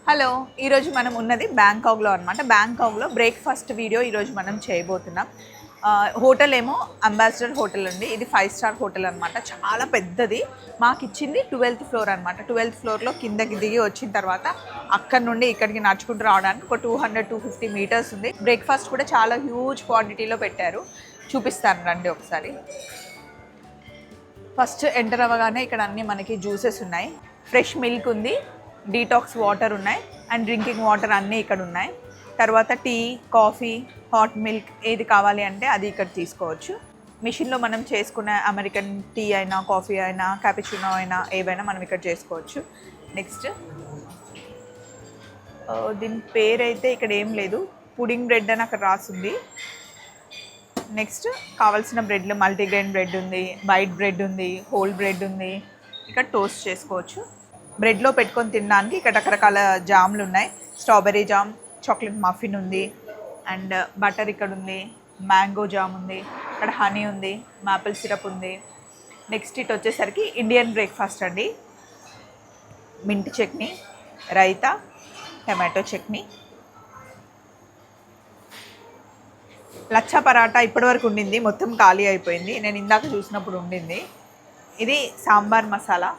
Hello, ఈరోజు మనం ఉన్నది బ్యాంకాక్లో అనమాట. బ్యాంకాక్లో బ్రేక్ఫాస్ట్ వీడియో ఈరోజు మనం చేయబోతున్నాం. హోటల్ ఏమో అంబాసిడర్ హోటల్ అండి. ఇది 5 స్టార్ హోటల్ అనమాట. చాలా పెద్దది. మాకు ఇచ్చింది 12th ఫ్లోర్ అనమాట. 12th ఫ్లోర్లో కిందకి దిగి వచ్చిన తర్వాత అక్కడ నుండి ఇక్కడికి నడుచుకుంటూ రావడానికి ఒక 200-250 మీటర్స్ ఉంది. బ్రేక్ఫాస్ట్ కూడా చాలా హ్యూజ్ క్వాంటిటీలో పెట్టారు. చూపిస్తాను రండి ఒకసారి. ఫస్ట్ ఎంటర్ అవ్వగానే ఇక్కడ అన్నీ మనకి జ్యూసెస్ ఉన్నాయి. ఫ్రెష్ మిల్క్ ఉంది, డీటాక్స్ వాటర్ ఉన్నాయి అండ్ డ్రింకింగ్ వాటర్ అన్నీ ఇక్కడ ఉన్నాయి. తర్వాత టీ, కాఫీ, హాట్ మిల్క్ ఏది కావాలి అంటే అది ఇక్కడ తీసుకోవచ్చు. మిషన్లో మనం చేసుకున్న అమెరికన్ టీ అయినా, కాఫీ అయినా, క్యాపుచినో అయినా ఏవైనా మనం ఇక్కడ చేసుకోవచ్చు. నెక్స్ట్ దీని పేరైతే ఇక్కడ ఏం లేదు, పుడింగ్ బ్రెడ్ అని అక్కడ రాసింది. నెక్స్ట్ కావాల్సిన బ్రెడ్లు మల్టీగ్రెయిన్ బ్రెడ్ ఉంది, వైట్ బ్రెడ్ ఉంది, హోల్ బ్రెడ్ ఉంది. ఇక్కడ టోస్ట్ చేసుకోవచ్చు. బ్రెడ్లో పెట్టుకొని తినడానికి ఇక్కడ రకరకాల జామ్లు ఉన్నాయి. స్ట్రాబెర్రీ జామ్, చాక్లెట్ మఫిన్ ఉంది అండ్ బటర్ ఇక్కడ ఉంది, మ్యాంగో జామ్ ఉంది, ఇక్కడ హనీ ఉంది, మాపిల్ సిరప్ ఉంది. నెక్స్ట్ ఇటు వచ్చేసరికి ఇండియన్ బ్రేక్ఫాస్ట్ అండి. మింట్ చట్నీ, రైతా, టమాటో చట్నీ, లచ్చా పరాటా ఇప్పటివరకు ఉండింది, మొత్తం ఖాళీ అయిపోయింది. నేను ఇందాక చూసినప్పుడు ఉండింది. ఇది సాంబార్ మసాలా,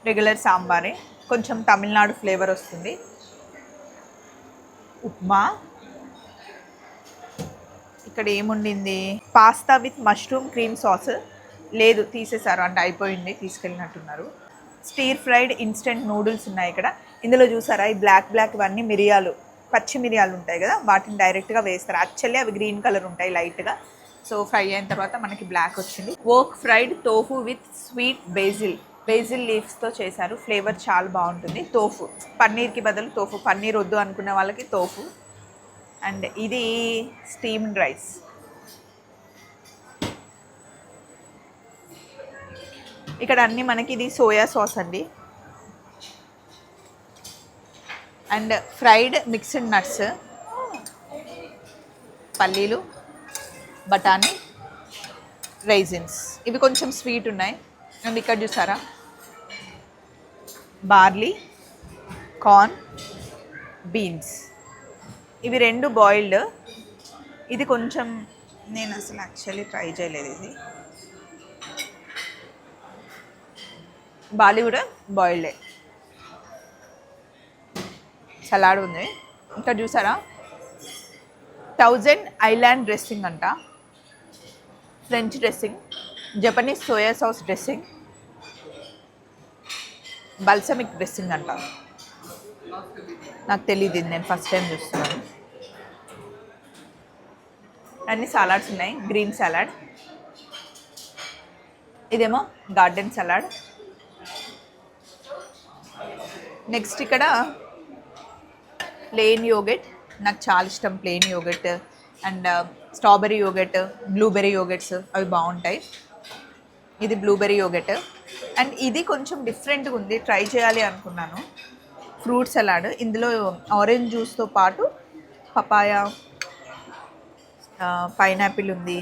రెగ్యులర్ సాంబారే, కొంచెం తమిళనాడు ఫ్లేవర్ వస్తుంది. ఉప్మా, ఇక్కడ ఏముండింది, pasta with mushroom cream sauce లేదు, తీసేశారు అంటే అయిపోయింది, తీసుకెళ్ళినట్టున్నారు. స్టీర్ ఫ్రైడ్ ఇన్స్టెంట్ నూడిల్స్ ఉన్నాయి ఇక్కడ. ఇందులో చూసారా ఈ బ్లాక్ ఇవన్నీ మిరియాలు, పచ్చి మిరియాలు ఉంటాయి కదా, వాటిని డైరెక్ట్గా వేస్తారు. యాక్చువల్లీ అవి గ్రీన్ కలర్ ఉంటాయి లైట్గా. సో ఫ్రై అయిన తర్వాత మనకి బ్లాక్ వచ్చింది. Wok fried tofu with sweet basil లీవ్స్తో చేశారు. ఫ్లేవర్ చాలా బాగుంటుంది. తోఫు, పన్నీర్కి బదులు తోఫు, పన్నీర్ వద్దు అనుకునే వాళ్ళకి తోఫు. అండ్ ఇది స్టీమ్డ్ రైస్. ఇక్కడ అన్నీ మనకి ఇది సోయా సాస్ అండి. అండ్ ఫ్రైడ్ మిక్స్డ్ నట్స్, పల్లీలు, బఠానీ, రైజిన్స్, ఇవి కొంచెం స్వీట్ ఉన్నాయి. అండ్ ఇక్కడ చూసారా బార్లీ, కార్న్, బీన్స్, ఇవి 2 బాయిల్డ్. ఇది కొంచెం నేను అసలు యాక్చువల్లీ ట్రై చేయలేదు. ఇది బార్లీ కూడా బాయిల్డే. సలాడ్ ఉంది. ఇక్కడ చూసారా 1000 ఐలాండ్ డ్రెస్సింగ్ అంట, French dressing, Japanese soya sauce dressing, balsamic dressing అంట. నాకు తెలియదు, నేను ఫస్ట్ టైం చూస్తున్నాను. అన్ని సలాడ్స్ ఉన్నాయి. గ్రీన్ సలాడ్, ఇదేమో గార్డెన్ సలాడ్. నెక్స్ట్ ఇక్కడ ప్లెయిన్ యోగెట్, నాకు చాలా ఇష్టం ప్లెయిన్ యోగెట్. అండ్ స్ట్రాబెర్రీ యోగెట్, బ్లూబెర్రీ యోగెట్స్ అవి బాగుంటాయి. ఇది బ్లూబెర్రీ యోగెట్. అండ్ ఇది కొంచెం డిఫరెంట్గా ఉంది, ట్రై చేయాలి అనుకున్నాను. ఫ్రూట్ సలాడ్, ఇందులో ఆరెంజ్ జ్యూస్తో పాటు పపాయ, పైనాపిల్ ఉంది,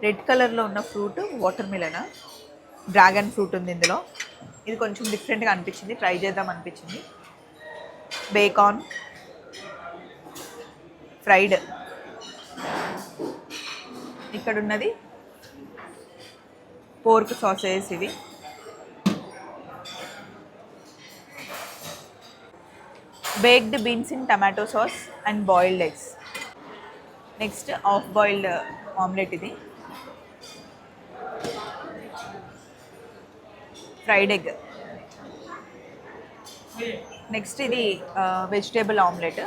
రెడ్ కలర్లో ఉన్న fruit water melon, dragon fruit ఉంది ఇందులో. ఇది కొంచెం డిఫరెంట్గా అనిపించింది, ట్రై చేద్దాం అనిపించింది. బేకాన్, ఫ్రైడ్, ఇక్కడ ఉన్నది పోర్క్ సాసేస్, ఇవి baked beans in tomato sauce and boiled eggs. Next half boiled omelette, ఇది ఫ్రైడ్ ఎగ్. నెక్స్ట్ ఇది వెజిటేబుల్ ఆమ్లెట్.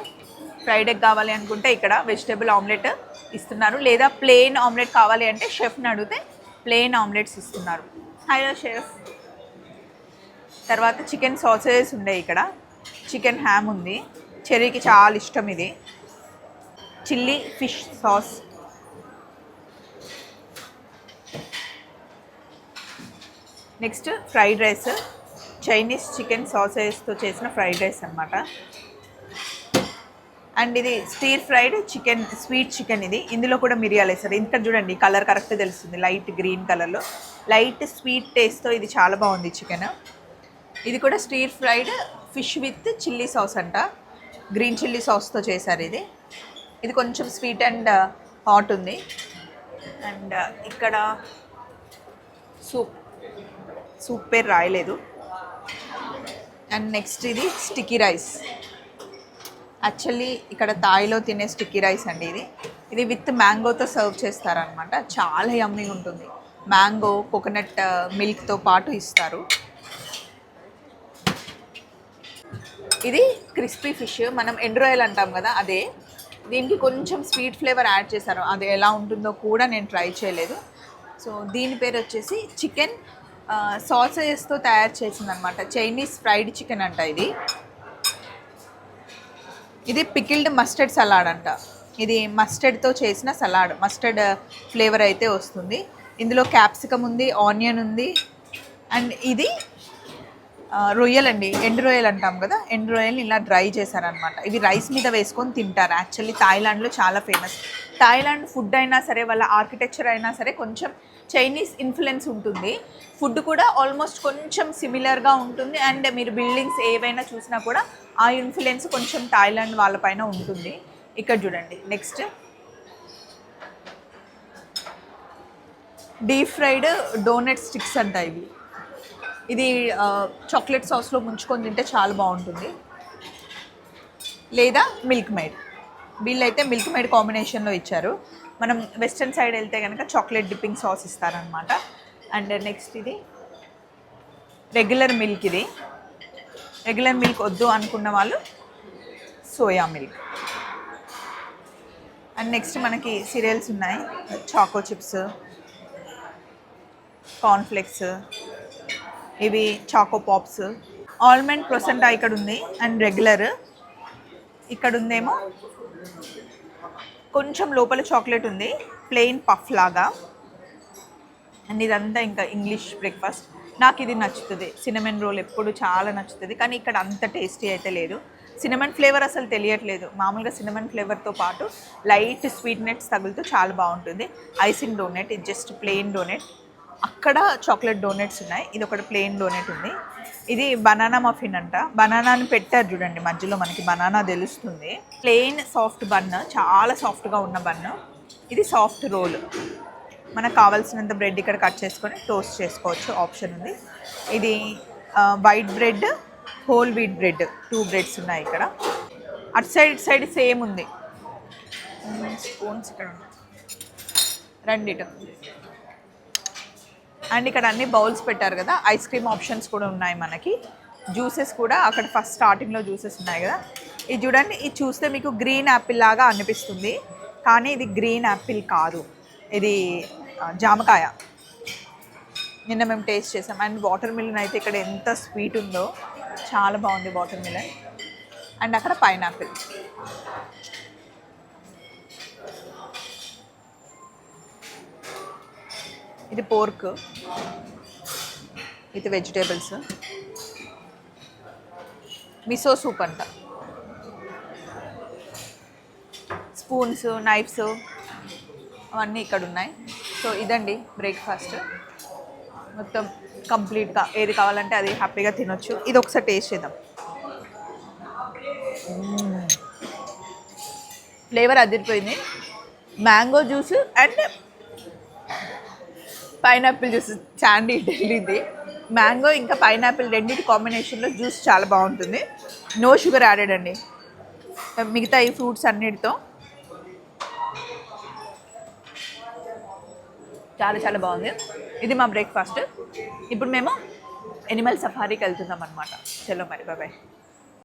ఫ్రైడ్ ఎగ్ కావాలి అనుకుంటే ఇక్కడ వెజిటేబుల్ ఆమ్లెట్ ఇస్తున్నారు, లేదా ప్లెయిన్ ఆమ్లెట్ కావాలి అంటే షెఫ్ని అడిగితే ప్లెయిన్ ఆమ్లెట్స్ ఇస్తున్నారు. Hello chef. తర్వాత చికెన్ సాసేస్ ఉన్నాయి ఇక్కడ, చికెన్ హ్యామ్ ఉంది, చెర్రీకి చాలా ఇష్టం ఇది. Chilli fish sauce, next fried rice, Chinese చికెన్ సాసేస్తో చేసిన ఫ్రైడ్ రైస్ అనమాట. అండ్ ఇది stir fried chicken, sweet chicken. ఇది ఇందులో కూడా మిరియాలు వేస్తారు. ఇక్కడ చూడండి కలర్ కరెక్ట్ తెలుస్తుంది, లైట్ గ్రీన్ కలర్లో, లైట్ స్వీట్ టేస్ట్తో ఇది చాలా బాగుంది చికెన్. ఇది కూడా stir fried fish with chilli sauce అంట, గ్రీన్ చిల్లీ సాస్తో చేశారు ఇది. ఇది కొంచెం స్వీట్ అండ్ హాట్ ఉంది. అండ్ ఇక్కడ సూప్ పేరు రాయలేదు. అండ్ నెక్స్ట్ ఇది స్టిక్కీ రైస్. యాక్చువల్లీ ఇక్కడ థాయిలో తినే స్టిక్కీ రైస్ అండి ఇది. ఇది విత్ మ్యాంగోతో సర్వ్ చేస్తారనమాట. చాలా యమ్మీగా ఉంటుంది. మ్యాంగో కోకోనట్ మిల్క్తో పాటు ఇస్తారు. ఇది క్రిస్పీ ఫిష్, మనం ఎండు రొయ్యలు అంటాం కదా అదే. దీనికి కొంచెం స్వీట్ ఫ్లేవర్ యాడ్ చేశారు, అది ఎలా ఉంటుందో కూడా నేను ట్రై చేయలేదు. సో దీని పేరు వచ్చేసి చికెన్ సాసేజెస్తో తయారు చేసిందనమాట. చైనీస్ ఫ్రైడ్ చికెన్ అంట ఇది. ఇది పికిల్డ్ మస్టర్డ్ సలాడ్ అంట. ఇది మస్టర్డ్తో చేసిన సలాడ్, మస్టర్డ్ ఫ్లేవర్ అయితే వస్తుంది. ఇందులో క్యాప్సికమ్ ఉంది, ఆనియన్ ఉంది. అండ్ ఇది రొయ్యలు అండి, ఎండు రొయ్యలు అంటాం కదా, ఎండు రొయ్యలు ఇలా డ్రై చేశారనమాట. ఇవి రైస్ మీద వేసుకొని తింటారు. యాక్చువల్లీ థాయిలాండ్లో చాలా ఫేమస్. థాయిలాండ్ ఫుడ్ అయినా సరే, వాళ్ళ ఆర్కిటెక్చర్ అయినా సరే కొంచెం చైనీస్ ఇన్ఫ్లుయెన్స్ ఉంటుంది. ఫుడ్ కూడా ఆల్మోస్ట్ కొంచెం సిమిలర్గా ఉంటుంది. అండ్ మీరు బిల్డింగ్స్ ఏవైనా చూసినా కూడా ఆ ఇన్ఫ్లుయెన్స్ కొంచెం థాయిలాండ్ వాళ్ళపైన ఉంటుంది. ఇక్కడ చూడండి next deep fried donut sticks అంట ఇవి. ఇది చాక్లెట్ సాస్లో ముంచుకొని తింటే చాలా బాగుంటుంది, లేదా మిల్క్ మేడ్. వీళ్ళైతే మిల్క్ మేడ్ కాంబినేషన్లో ఇచ్చారు. మనం వెస్ట్రన్ సైడ్ వెళ్తే కనుక చాక్లెట్ డిప్పింగ్ సాస్ ఇస్తారనమాట. అండ్ నెక్స్ట్ ఇది రెగ్యులర్ మిల్క్. ఇది రెగ్యులర్ మిల్క్ వద్దు అనుకున్న వాళ్ళు సోయా మిల్క్. అండ్ నెక్స్ట్ మనకి సిరియల్స్ ఉన్నాయి, చాకో చిప్స్, కార్న్ఫ్లెక్స్, ఇవి చాకో పాప్స్, ఆల్మండ్ ప్లసెంటా ఇక్కడ ఉంది. అండ్ రెగ్యులర్ ఇక్కడ ఉందేమో కొంచెం లోపల చాక్లెట్ ఉంది, ప్లెయిన్ పఫ్ లాగా. అండ్ ఇదంతా ఇంకా ఇంగ్లీష్ బ్రేక్ఫాస్ట్. నాకు ఇది నచ్చుతుంది, సినమన్ రోల్ ఎప్పుడు చాలా నచ్చుతుంది. కానీ ఇక్కడ అంత టేస్టీ అయితే లేదు. సినమన్ ఫ్లేవర్ అసలు తెలియట్లేదు. మామూలుగా సినమన్ ఫ్లేవర్తో పాటు లైట్ స్వీట్నెట్స్ తగులుతూ చాలా బాగుంటుంది. ఐసింగ్ డోనెట్, ఇది జస్ట్ ప్లెయిన్ డోనెట్. అక్కడ చాక్లెట్ డోనెట్స్ ఉన్నాయి, ఇది ఒకటి ప్లెయిన్ డోనెట్ ఉంది. ఇది బనానా మఫిన్ అంట. బనానాని పెట్టారు చూడండి మధ్యలో, మనకి బనానా తెలుస్తుంది. ప్లెయిన్ సాఫ్ట్ బన్, చాలా సాఫ్ట్గా ఉన్న బన్. ఇది సాఫ్ట్ రోల్. మనకు కావాల్సినంత బ్రెడ్ ఇక్కడ కట్ చేసుకొని టోస్ట్ చేసుకోవచ్చు, ఆప్షన్ ఉంది. ఇది white bread, whole wheat bread, 2 breads ఉన్నాయి ఇక్కడ. అటు సైడ్ సేమ్ ఉంది. స్పూన్స్ ఇక్కడ ఉన్నాయి, రెండిట. అండ్ ఇక్కడ అన్ని బౌల్స్ పెట్టారు కదా, ఐస్ క్రీమ్ ఆప్షన్స్ కూడా ఉన్నాయి మనకి. జ్యూసెస్ కూడా అక్కడ ఫస్ట్ స్టార్టింగ్లో జ్యూసెస్ ఉన్నాయి కదా. ఇది చూడండి, ఇది చూస్తే మీకు గ్రీన్ యాపిల్ లాగా అనిపిస్తుంది, కానీ ఇది గ్రీన్ యాపిల్ కాదు, ఇది జామకాయ. నిన్న మేము టేస్ట్ చేసాం. అండ్ వాటర్ మిలన్ అయితే ఇక్కడ ఎంత స్వీట్ ఉందో, చాలా బాగుంది వాటర్ మిలన్. అండ్ అక్కడ పైనాపిల్. ఇది పోర్క్, ఇది వెజిటేబుల్స్, మిసో సూప్ అంట. స్పూన్స్, నైఫ్స్ అవన్నీ ఇక్కడ ఉన్నాయి. సో ఇదండి బ్రేక్ఫాస్ట్. మొత్తం కంప్లీట్గా ఏది కావాలంటే అది హ్యాపీగా తినొచ్చు. ఇది ఒకసారి టేస్ట్ చేద్దాం. ఫ్లేవర్ అదిరిపోయింది. Mango juice and pineapple juice, Chandi ఢిల్లీది. మ్యాంగో ఇంకా పైనాపిల్ రెండింటి కాంబినేషన్లో జ్యూస్ చాలా బాగుంటుంది. నో షుగర్ యాడెడ్ అండి మిగతా ఈ ఫ్రూట్స్ అన్నిటితో. చాలా చాలా బాగుంది. ఇది మా బ్రేక్ఫాస్ట్. ఇప్పుడు మేము ఎనిమల్ సఫారీకి వెళ్తున్నాం అనమాట. చలో మరి, బాయ్.